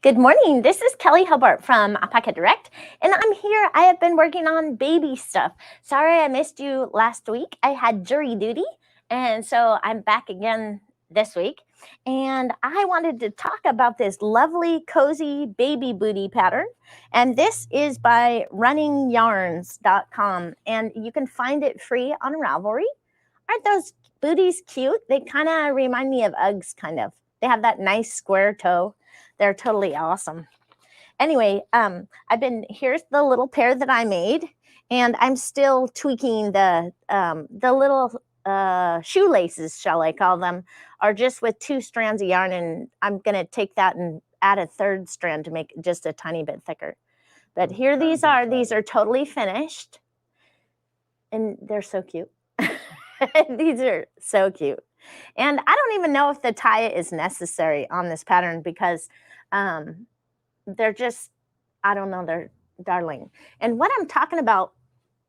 Good morning. This is Kelly Hobart from Alpaca Direct, and I'm here. I have been working on baby stuff. Sorry I missed you last week. I had jury duty, and so I'm back again this week. And I wanted to talk about this lovely, cozy baby booty pattern. And this is by runningyarns.com, and you can find it free on Ravelry. Aren't those booties cute? They kind of remind me of Uggs, kind of. They have that nice square toe. They're totally awesome. Anyway, here's the little pair that I made, and I'm still tweaking the little shoelaces, shall I call them, are just with 2 strands of yarn, and I'm gonna take that and add a 3rd strand to make it just a tiny bit thicker. But here these are totally finished, and they're so cute. These are so cute. And I don't even know if the tie is necessary on this pattern because they're just, I don't know, they're darling. And what I'm talking about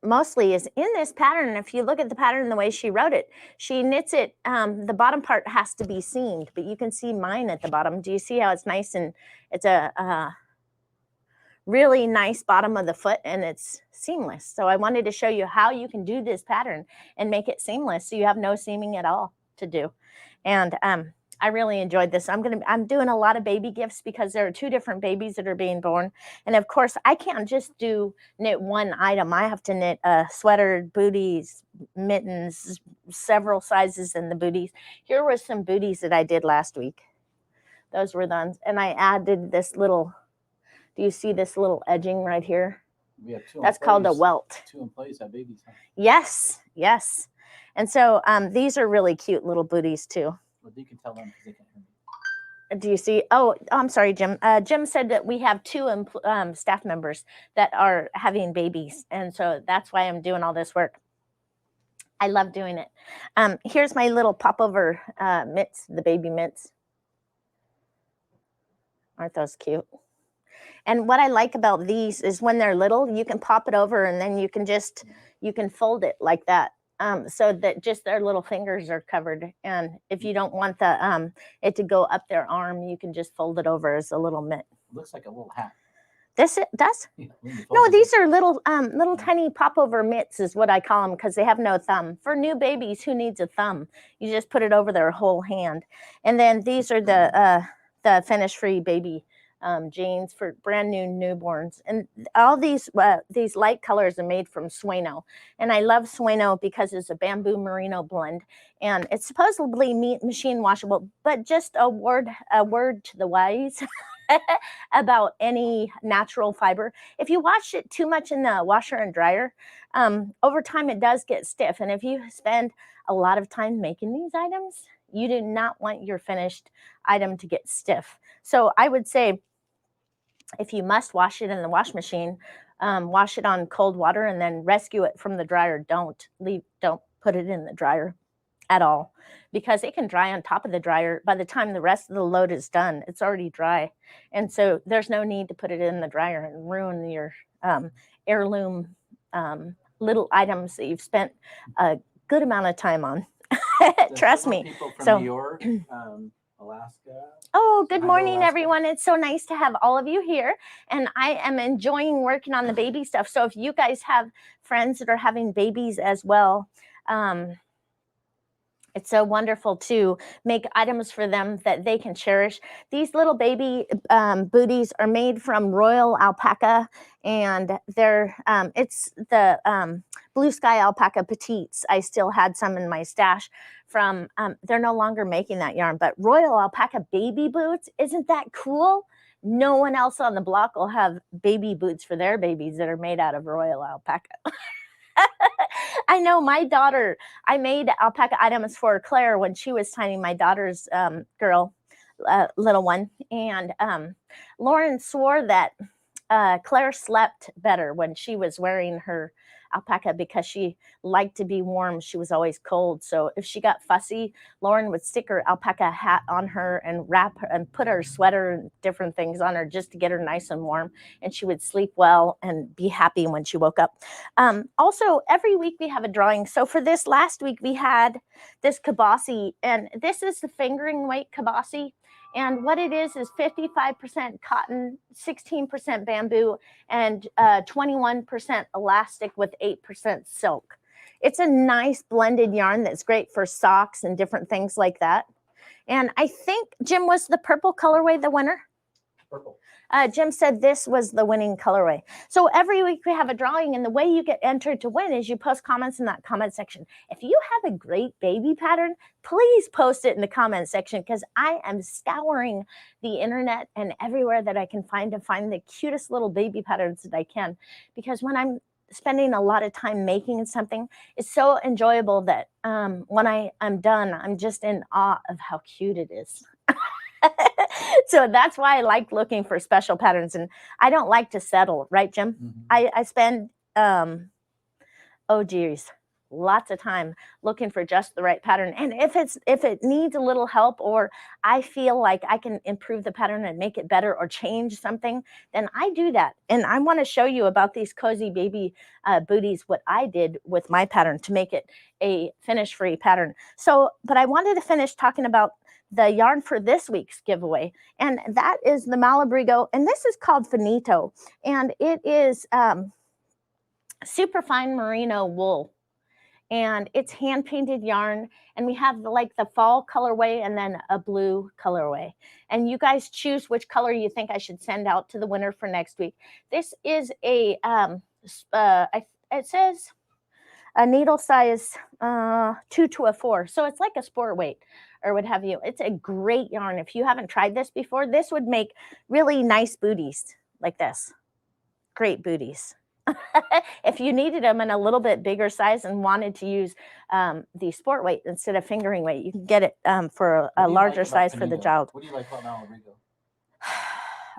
mostly is in this pattern, if you look at the pattern the way she wrote it, she knits it, the bottom part has to be seamed, but you can see mine at the bottom. Do you see how it's nice? And it's a really nice bottom of the foot, and it's seamless. So I wanted to show you how you can do this pattern and make it seamless so you have no seaming at all to do. And I really enjoyed this. I'm doing a lot of baby gifts because there are 2 different babies that are being born. And of course, I can't just knit one item. I have to knit a sweater, booties, mittens, several sizes in the booties. Here were some booties that I did last week. Those were the ones. And I added this little, do you see this little edging right here? We have 2 That's called a welt. 2 employees have babies, huh? Yes, yes. And so these are really cute little booties too. Well, you can tell them because they can't hear me. Do you see? Oh, I'm sorry, Jim. Jim said that we have 2 staff members that are having babies. And so that's why I'm doing all this work. I love doing it. Here's my little popover mitts, the baby mitts. Aren't those cute? And what I like about these is when they're little, you can pop it over and then you can fold it like that. So that just their little fingers are covered. And if you don't want it to go up their arm, you can just fold it over as a little mitt. It looks like a little hat. This it does? Yeah, no, these are little tiny popover mitts is what I call them because they have no thumb. For new babies, who needs a thumb? You just put it over their whole hand. And then these are the finish-free baby jeans for brand new newborns. And all these light colors are made from Sueno. And I love Sueno because it's a bamboo merino blend. And it's supposedly machine washable, but just a word to the wise about any natural fiber. If you wash it too much in the washer and dryer, over time it does get stiff. And if you spend a lot of time making these items, you do not want your finished item to get stiff. So I would say if you must wash it in the wash machine, wash it on cold water and then rescue it from the dryer. Don't put it in the dryer at all because it can dry on top of the dryer. By the time the rest of the load is done, it's already dry. And so there's no need to put it in the dryer and ruin your heirloom little items that you've spent a good amount of time on. Trust me. People from New York, Alaska. Oh, good morning, everyone. It's so nice to have all of you here. And I am enjoying working on the baby stuff. So if you guys have friends that are having babies as well, it's so wonderful to make items for them that they can cherish. These little baby booties are made from royal alpaca, and it's the blue sky alpaca petites. I still had some in my stash from, they're no longer making that yarn, but royal alpaca baby boots, isn't that cool? No one else on the block will have baby boots for their babies that are made out of royal alpaca. I know my daughter, I made alpaca items for Claire when she was tiny, my daughter's little one. And Lauren swore that Claire slept better when she was wearing her alpaca because she liked to be warm. She was always cold. So if she got fussy, Lauren would stick her alpaca hat on her and wrap her and put her sweater and different things on her just to get her nice and warm. And she would sleep well and be happy when she woke up. Also, every week we have a drawing. So for this last week, we had this kibasi, and this is the fingering weight kibasi. And what it is 55% cotton, 16% bamboo, and 21% elastic with 8% silk. It's a nice blended yarn that's great for socks and different things like that. And I think, Jim, was the purple colorway the winner? Purple. Jim said this was the winning colorway. So every week we have a drawing, and the way you get entered to win is you post comments in that comment section. If you have a great baby pattern, please post it in the comment section, because I am scouring the internet and everywhere that I can find to find the cutest little baby patterns that I can. Because when I'm spending a lot of time making something, it's so enjoyable that when I'm done, I'm just in awe of how cute it is. So that's why I like looking for special patterns, and I don't like to settle, right, Jim? Mm-hmm. I spend lots of time looking for just the right pattern. And if it needs a little help, or I feel like I can improve the pattern and make it better or change something, then I do that. And I want to show you about these cozy baby booties, what I did with my pattern to make it a finish-free pattern. So, but I wanted to finish talking about the yarn for this week's giveaway, and that is the Malabrigo, and this is called Finito, and it is super fine merino wool, and it's hand painted yarn, and we have like the fall colorway and then a blue colorway, and you guys choose which color you think I should send out to the winner for next week. This is a it says a needle size 2 to a 4, so it's like a sport weight or what have you. It's a great yarn. If you haven't tried this before, this would make really nice booties like this. Great booties. If you needed them in a little bit bigger size and wanted to use the sport weight instead of fingering weight, you can get it for a larger size for the child. What do you like about Malabrigo?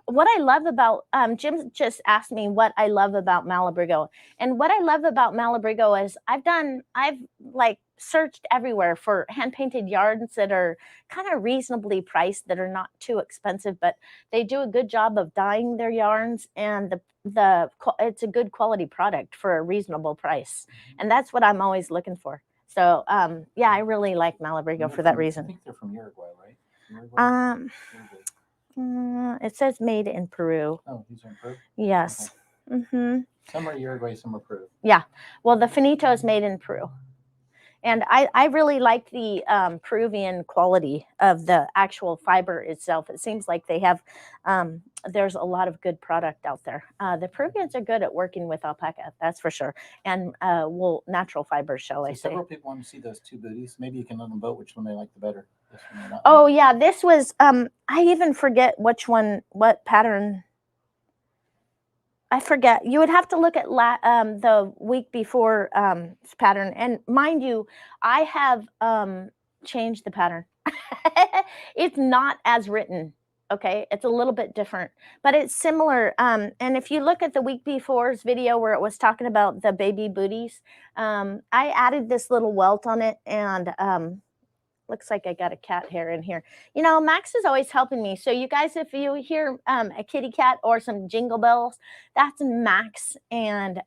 What I love about, Jim just asked me what I love about Malabrigo. And what I love about Malabrigo is I've like searched everywhere for hand-painted yarns that are kind of reasonably priced, that are not too expensive, but they do a good job of dyeing their yarns, and it's a good quality product for a reasonable price. And that's what I'm always looking for. So yeah, I really like Malabrigo for that reason. I think they're from Uruguay, right? Uruguay? It says made in Peru. Oh, these are in Peru? Yes. Okay. Mm-hmm. Some are Uruguay, some are Peru. Yeah. Well, the Finito is made in Peru. And I really like the Peruvian quality of the actual fiber itself. It seems like they have, there's a lot of good product out there. The Peruvians are good at working with alpaca, that's for sure. And wool, natural fibers, shall I say. Several people want to see those two booties. Maybe you can let them vote which one they like the better. This one or not. Oh, yeah. This was, I even forget which one, what pattern. I forget. You would have to look at the week before pattern. And mind you, I have changed the pattern. It's not as written. Okay, it's a little bit different, but it's similar. And if you look at the week before's video where it was talking about the baby booties, I added this little welt on it, and looks like I got a cat hair in here. You know, Max is always helping me. So you guys, if you hear a kitty cat or some jingle bells, that's Max and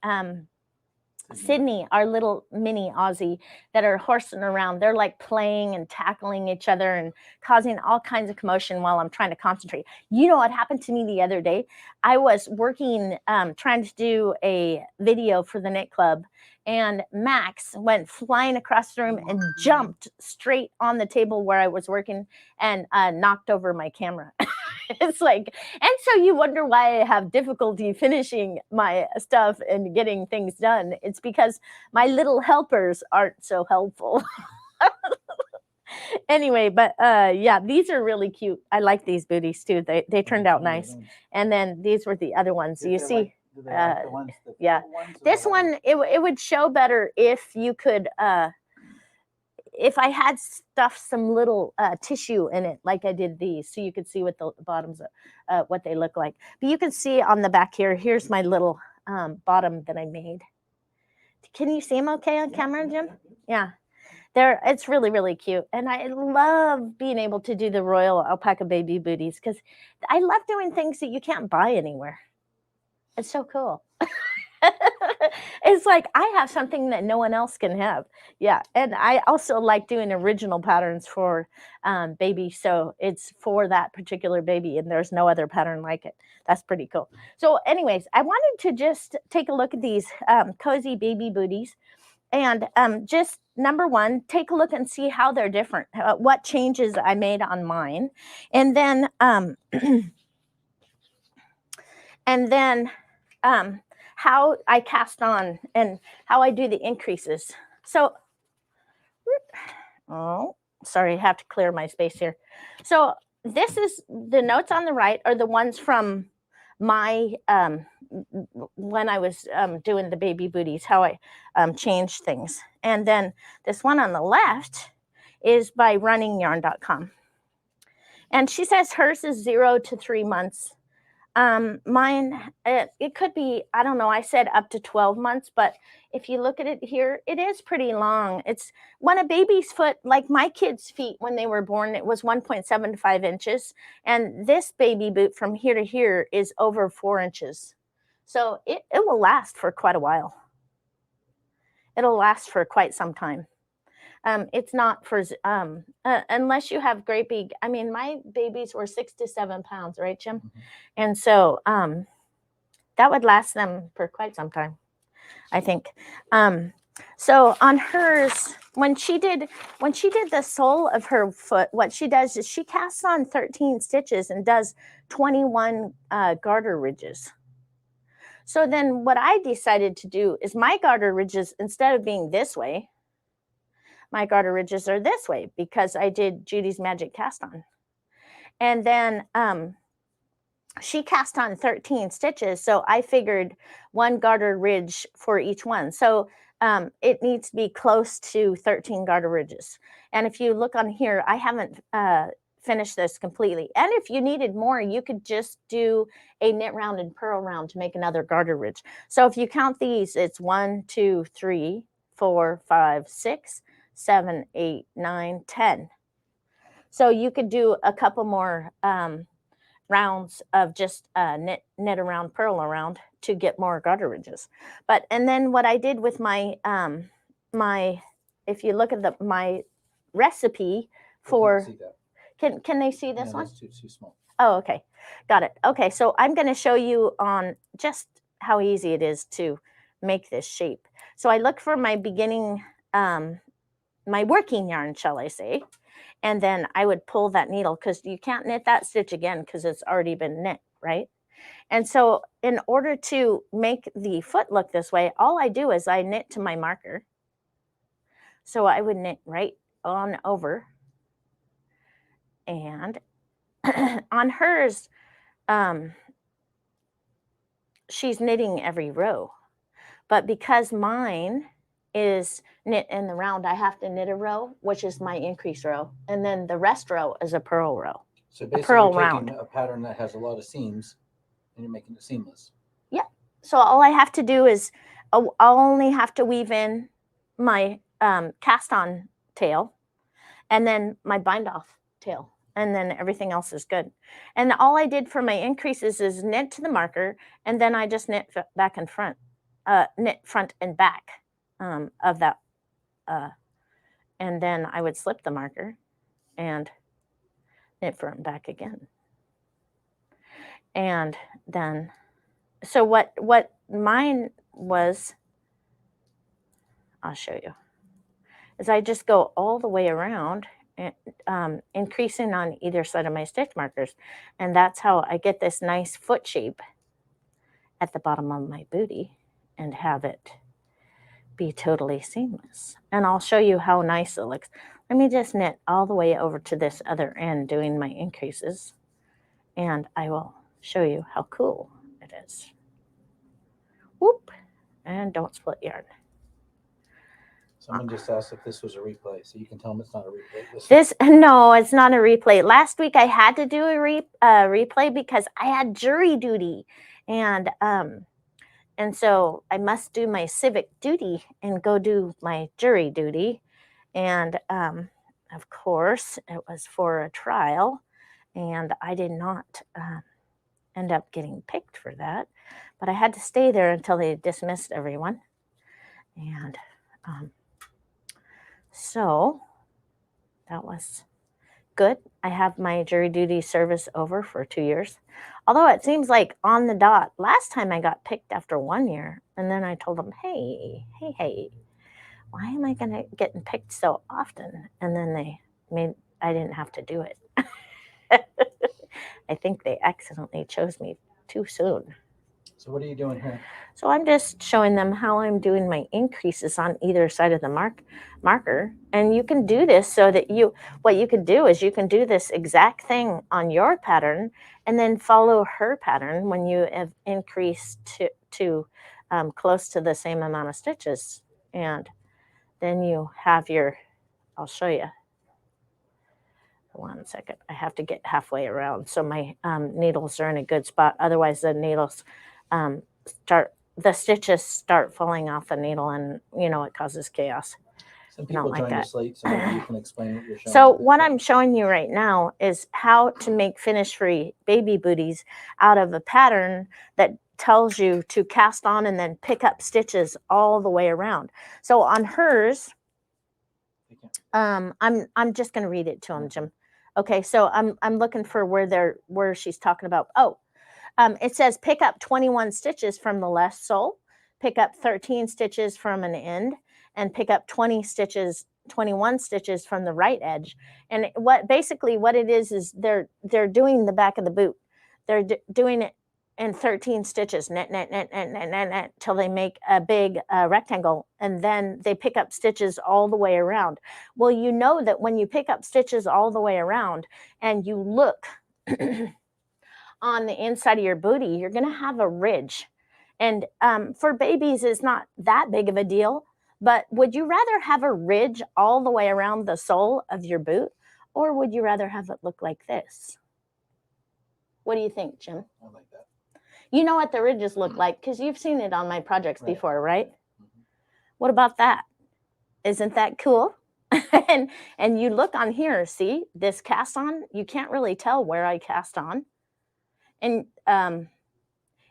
Sydney, our little mini Aussie, that are horsing around. They're like playing and tackling each other and causing all kinds of commotion while I'm trying to concentrate. You know what happened to me the other day? I was working, trying to do a video for the knit club, and Max went flying across the room and jumped straight on the table where I was working and knocked over my camera. It's like, and so you wonder why I have difficulty finishing my stuff and getting things done. It's because my little helpers aren't so helpful. Anyway, but yeah, these are really cute. I like these booties too. They turned out nice. And then these were the other ones. You see, yeah, this one, it would show better if you could, if I had stuffed some little tissue in it, like I did these, so you could see what the bottoms, what they look like. But you can see on the back here, here's my little bottom that I made. Can you see them okay on camera, Jim? Yeah. It's really, really cute. And I love being able to do the Royal Alpaca Baby Booties, because I love doing things that you can't buy anywhere. It's so cool. It's like I have something that no one else can have. Yeah, and I also like doing original patterns for baby, so it's for that particular baby, and there's no other pattern like it. That's pretty cool. So, anyways, I wanted to just take a look at these cozy baby booties, and just number one, take a look and see how they're different, what changes I made on mine, and then and then how I cast on and how I do the increases. So, oh, sorry, I have to clear my space here. So this is the notes on the right are the ones from my when I was doing the baby booties, how I changed things. And then this one on the left is by runningyarn.com. And she says hers is 0 to 3 months. Mine, it could be, I don't know, I said up to 12 months, but if you look at it here, it is pretty long. It's when a baby's foot, like my kids' feet when they were born, it was 1.75 inches. And this baby boot from here to here is over 4 inches. So it will last for quite a while. It'll last for quite some time. It's not for unless you have great big. I mean, my babies were 6 to 7 pounds, right, Jim? Mhm. And so that would last them for quite some time, I think. So on hers, when she did the sole of her foot, what she does is she casts on 13 stitches and does 21 garter ridges. So then what I decided to do is my garter ridges, instead of being this way, my garter ridges are this way because I did Judy's magic cast on. And then she cast on 13 stitches. So I figured one garter ridge for each one. So it needs to be close to 13 garter ridges. And if you look on here, I haven't finished this completely. And if you needed more, you could just do a knit round and purl round to make another garter ridge. So if you count these, it's 1, 2, 3, 4, 5, 6, 7, 8, 9, 10. So you could do a couple more rounds of just knit around, purl around to get more garter ridges. But and then what I did with my if you look at my recipe for can they see this one? That's too small. Oh, okay, got it. Okay, so I'm going to show you on just how easy it is to make this shape. So I look for my beginning my working yarn, shall I say, and then I would pull that needle because you can't knit that stitch again because it's already been knit, right? And so in order to make the foot look this way, all I do is I knit to my marker. So I would knit right on over. And on hers, she's knitting every row. But because mine is knit in the round, I have to knit a row, which is my increase row. And then the rest row is a purl row. So basically, purl you're taking round. a pattern that has a lot of seams and you're making it seamless. Yeah. So all I have to do is I'll only have to weave in my cast on tail and then my bind off tail. And then everything else is good. And all I did for my increases is knit to the marker. And then I just knit back and front, knit front and back of that. And then I would slip the marker and knit front and back again. And then, so what mine was, I'll show you, is I just go all the way around and increasing on either side of my stitch markers. And that's how I get this nice foot shape at the bottom of my booty and have it be totally seamless. And I'll show you how nice it looks. Let me just knit all the way over to this other end doing my increases. And I will show you how cool it is. Whoop, and don't split yarn. Someone just asked if this was a replay, so you can tell them it's not a replay. No, it's not a replay. Last week I had to do a replay because I had jury duty, and so I must do my civic duty and go do my jury duty, and of course it was for a trial, and I did not end up getting picked for that, but I had to stay there until they dismissed everyone. And so that was good. I have my jury duty service over for 2 years. Although it seems like on the dot, last time I got picked after 1 year, and then I told them, hey, why am I getting picked so often? And then I didn't have to do it. I think they accidentally chose me too soon. So what are you doing here? So I'm just showing them how I'm doing my increases on either side of the marker. And you can do this so that what you can do is you can do this exact thing on your pattern and then follow her pattern when you have increased to close to the same amount of stitches. And then you have I'll show you. 1 second. I have to get halfway around so my needles are in a good spot. Otherwise, the needles the stitches start falling off the needle, and it causes chaos. Some people join us late, so maybe you can explain what you're showing. So what I'm showing you right now is how to make finish-free baby booties out of a pattern that tells you to cast on and then pick up stitches all the way around. So on hers, I'm just going to read it to them, Jim. Okay, so I'm looking for where she's talking about. It says pick up 21 stitches from the left sole, pick up 13 stitches from an end, and pick up 21 stitches from the right edge. And what it is they're doing the back of the boot. They're doing it in 13 stitches, net, till they make a big rectangle, and then they pick up stitches all the way around. Well, you know that when you pick up stitches all the way around and you look on the inside of your booty, you're going to have a ridge. And for babies, it's not that big of a deal, but would you rather have a ridge all the way around the sole of your boot, or would you rather have it look like this? What do you think, Jim? I like that. You know what the ridges look like because you've seen it on my projects before, right? Mm-hmm. What about that? Isn't that cool? and you look on here, see this cast on? You can't really tell where I cast on. And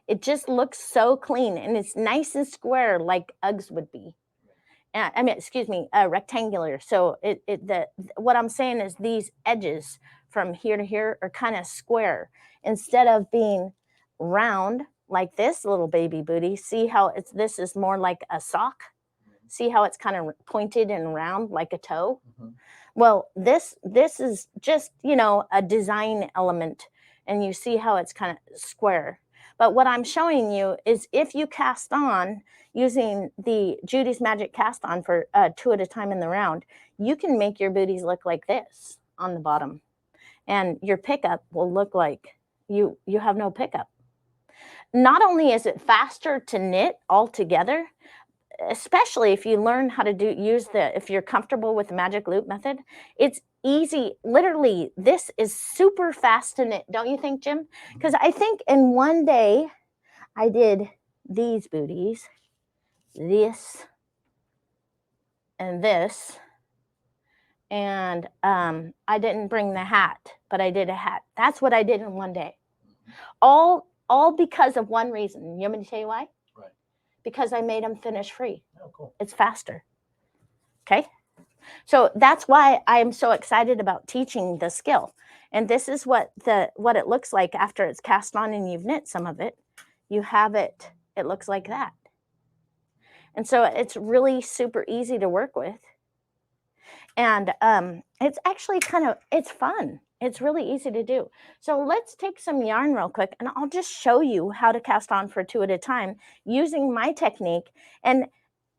it just looks so clean, and it's nice and square like Uggs would be. Rectangular. So what I'm saying is these edges from here to here are kind of square instead of being round like this little baby booty. See how this is more like a sock? See how it's kind of pointed and round like a toe? Mm-hmm. Well, this is just, a design element, and you see how it's kind of square. But what I'm showing you is if you cast on using the Judy's Magic Cast On for 2 at a time in the round, you can make your booties look like this on the bottom. And your pickup will look like you have no pickup. Not only is it faster to knit altogether, especially if you learn how to if you're comfortable with the magic loop method, it's easy. Literally, this is super fast to knit, don't you think, Jim? Because I think in one day I did these booties, this and this, and I didn't bring the hat, but I did a hat. That's what I did in one day. All because of one reason. You want me to tell you why? Right. Because I made them finish free. Oh, cool. It's faster. Okay? So that's why I am so excited about teaching the skill. And this is what it looks like after it's cast on and you've knit some of it. You have it looks like that. And so it's really super easy to work with. And it's actually it's fun. It's really easy to do. So let's take some yarn real quick, and I'll just show you how to cast on for 2 at a time using my technique. And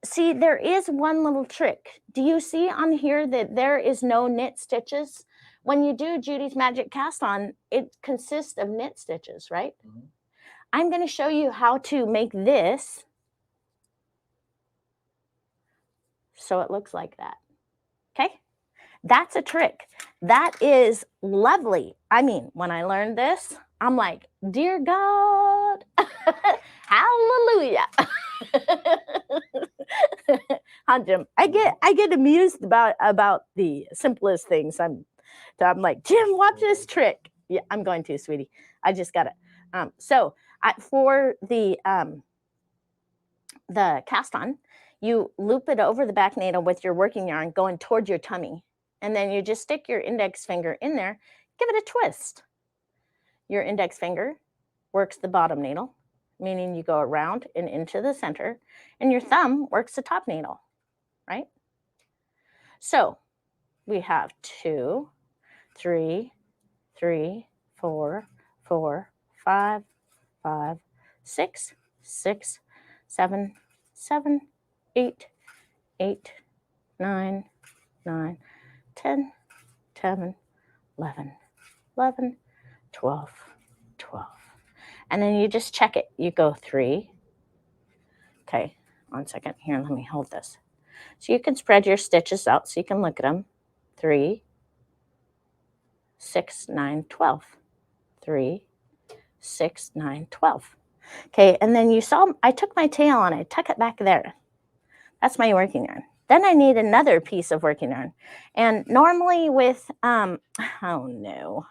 see, there is one little trick. Do you see on here that there is no knit stitches? When you do Judy's Magic Cast On, it consists of knit stitches, right? Mm-hmm. I'm going to show you how to make this so it looks like that. Okay? That's a trick. That is lovely. I mean, when I learned this, I'm like, dear God, hallelujah. Huh, Jim? I get amused about the simplest things. I'm like, Jim, watch this trick. Yeah, I'm going to, sweetie. I just got it. For the cast on, you loop it over the back needle with your working yarn going toward your tummy. And then you just stick your index finger in there, give it a twist. Your index finger works the bottom needle, meaning you go around and into the center, and your thumb works the top needle, right? So we have 2, 3, 3, 4, 4, 5, 5, 6, 6, 7, 7, 8, 8, 9, 9, 10, 10, 11, 11, 12, 12. And then you just check it. You go 3. Okay, 1 second. Here, let me hold this. So you can spread your stitches out so you can look at them. 3, 6, 9, 12. 3, 6, 9, 12. Okay, and then you saw I took my tail and I tuck it back there. That's my working yarn. Then I need another piece of working yarn. And normally with, oh no.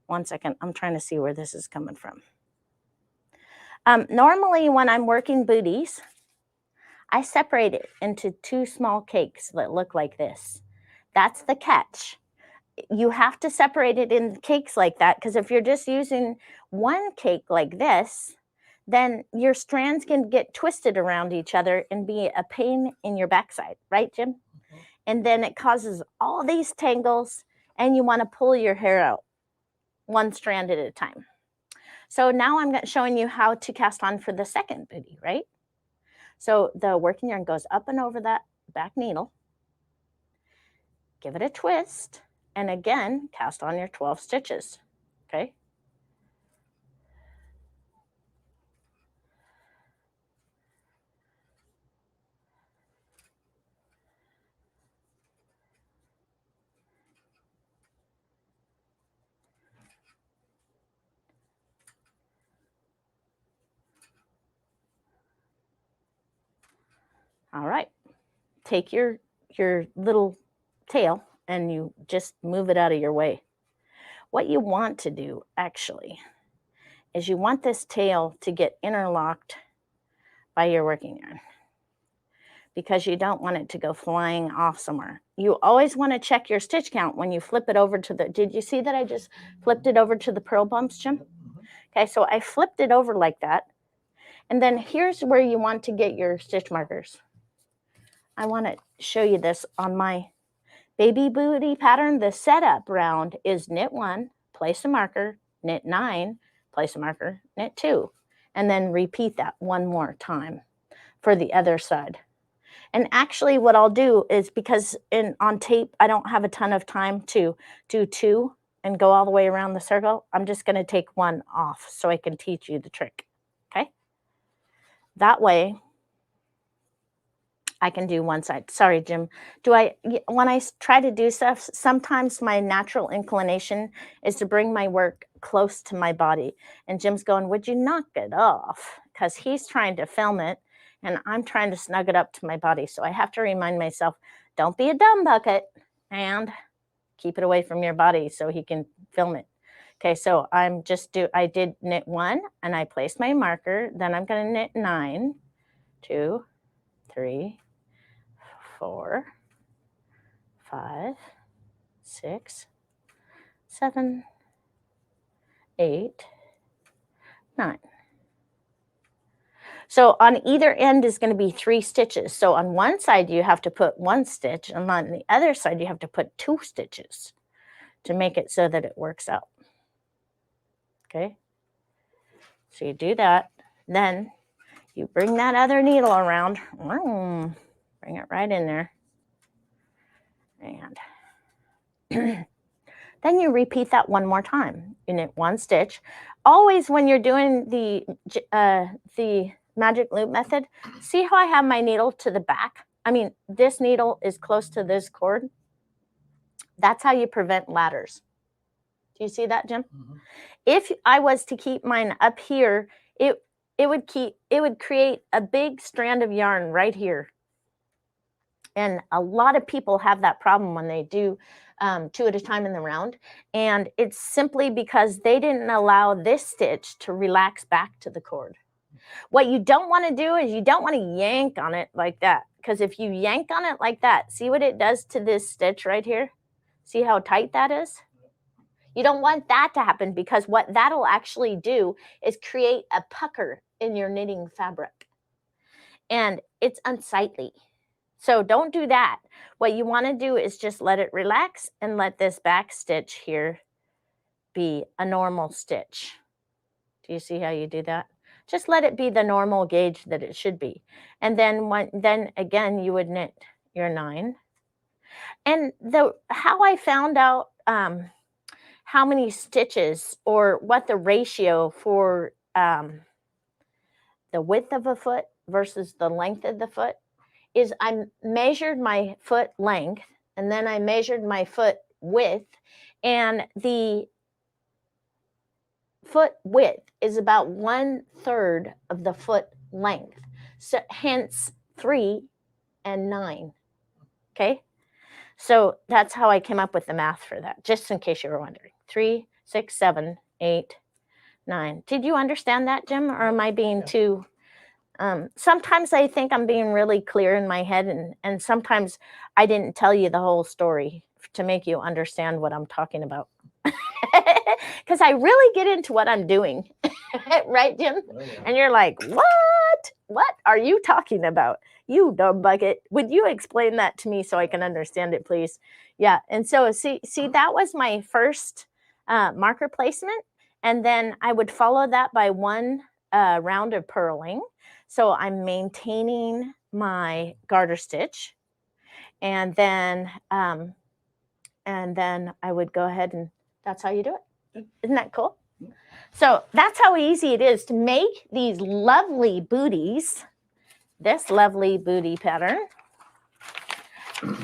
1 second, I'm trying to see where this is coming from. Normally when I'm working booties, I separate it into 2 small cakes that look like this. That's the catch. You have to separate it in cakes like that, because if you're just using one cake like this, then your strands can get twisted around each other and be a pain in your backside, right, Jim? Mm-hmm. And then it causes all these tangles, and you want to pull your hair out one strand at a time. So now I'm showing you how to cast on for the second booty, right? So the working yarn goes up and over that back needle. Give it a twist, and again, cast on your 12 stitches, okay? All right, take your little tail and you just move it out of your way. What you want to do, actually, is you want this tail to get interlocked by your working yarn, because you don't want it to go flying off somewhere. You always want to check your stitch count when you flip it over to the, did you see that I just flipped it over to the purl bumps, Jim? Mm-hmm. Okay, so I flipped it over like that. And then here's where you want to get your stitch markers. I want to show you this on my baby booty pattern. The setup round is knit 1, place a marker, knit 9, place a marker, knit 2, and then repeat that 1 more time for the other side. And actually what I'll do is, because on tape I don't have a ton of time to do 2 and go all the way around the circle, I'm just going to take 1 off so I can teach you the trick, okay? That way I can do one side. Sorry, Jim. When I try to do stuff, sometimes my natural inclination is to bring my work close to my body. And Jim's going, would you knock it off? Because he's trying to film it and I'm trying to snug it up to my body. So I have to remind myself, don't be a dumb bucket and keep it away from your body so he can film it. Okay, so I did knit 1 and I placed my marker. Then I'm going to knit 9, 2, 3, 4, 5, 6, 7, 8, 9. So on either end is going to be 3 stitches. So on one side you have to put 1 stitch, and on the other side you have to put 2 stitches to make it so that it works out. Okay, so you do that, then you bring that other needle around, bring it right in there, and then you repeat that 1 more time. You knit 1 stitch. Always when you're doing the magic loop method, see how I have my needle to the back? I mean, this needle is close to this cord. That's how you prevent ladders. Do you see that, Jim? Mm-hmm. If I was to keep mine up here, it would create a big strand of yarn right here. And a lot of people have that problem when they do 2 at a time in the round. And it's simply because they didn't allow this stitch to relax back to the cord. What you don't want to do is you don't want to yank on it like that, because if you yank on it like that, see what it does to this stitch right here? See how tight that is? You don't want that to happen, because what that'll actually do is create a pucker in your knitting fabric. And it's unsightly. So don't do that. What you want to do is just let it relax and let this back stitch here be a normal stitch. Do you see how you do that? Just let it be the normal gauge that it should be. And then again, you would knit your 9. And how I found out how many stitches or what the ratio for the width of a foot versus the length of the foot is, I measured my foot length and then I measured my foot width, and the foot width is about 1/3 of the foot length. So hence 3 and 9. Okay. So that's how I came up with the math for that, just in case you were wondering. 3, 6, 7, 8, 9. Did you understand that, Jim? Or am I being too... sometimes I think I'm being really clear in my head, and sometimes I didn't tell you the whole story to make you understand what I'm talking about. Because I really get into what I'm doing. Right, Jim? Oh, yeah. And you're like, what? What are you talking about? You dumb bucket. Would you explain that to me so I can understand it, please? Yeah. And so see, that was my first marker placement. And then I would follow that by 1 round of purling. So I'm maintaining my garter stitch. And then I would go ahead, and that's how you do it. Isn't that cool? So that's how easy it is to make these lovely booties, this lovely booty pattern,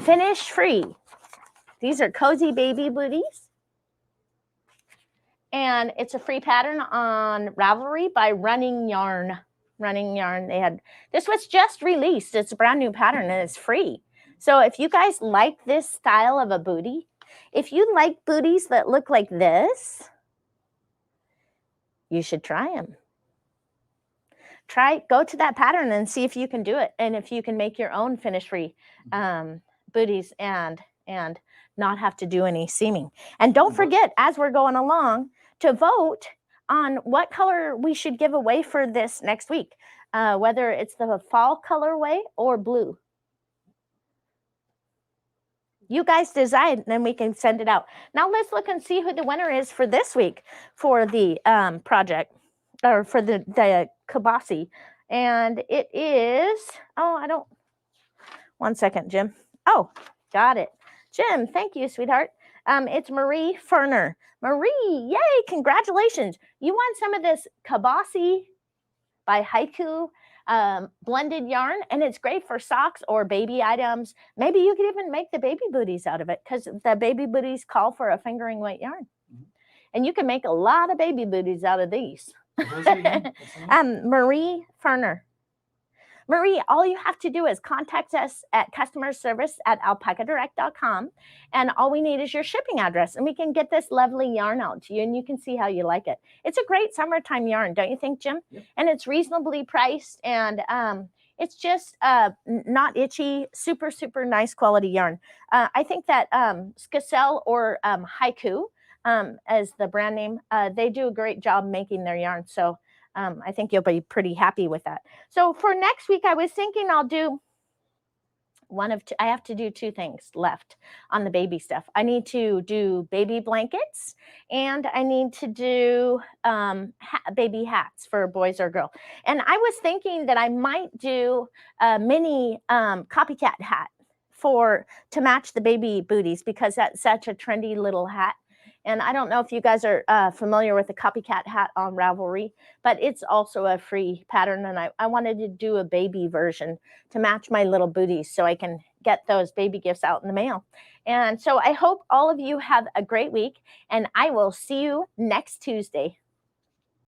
finish free. These are cozy baby booties. And it's a free pattern on Ravelry by Running Yarn. Running Yarn. This was just released. It's a brand new pattern and it's free. So if you guys like this style of a booty, if you like booties that look like this, you should try them. Go to that pattern and see if you can do it, and if you can make your own finish free booties and not have to do any seaming. And don't forget, as we're going along, to vote on what color we should give away for this next week, whether it's the fall colorway or blue. You guys decide, and then we can send it out. Now let's look and see who the winner is for this week for the project, or for the Kabasi. And it is, one second, Jim. Oh, got it. Jim, thank you, sweetheart. It's Marie Ferner. Marie, yay, congratulations. You won some of this Kabasi by Haiku blended yarn, and it's great for socks or baby items. Maybe you could even make the baby booties out of it, because the baby booties call for a fingering weight yarn. And you can make a lot of baby booties out of these. Marie Ferner. Marie, all you have to do is contact us at customer service at alpacadirect.com, and all we need is your shipping address, and we can get this lovely yarn out to you, and you can see how you like it. It's a great summertime yarn, don't you think, Jim? Yep. And it's reasonably priced, and it's just not itchy, super, super nice quality yarn. I think that Skacel or Haiku, as the brand name, they do a great job making their yarn. So I think you'll be pretty happy with that. So for next week, I was thinking I'll do one of two. I have to do 2 things left on the baby stuff. I need to do baby blankets, and I need to do baby hats for boys or girl. And I was thinking that I might do a mini copycat hat to match the baby booties, because that's such a trendy little hat. And I don't know if you guys are familiar with the copycat hat on Ravelry, but it's also a free pattern. And I wanted to do a baby version to match my little booties, so I can get those baby gifts out in the mail. And so I hope all of you have a great week, and I will see you next Tuesday.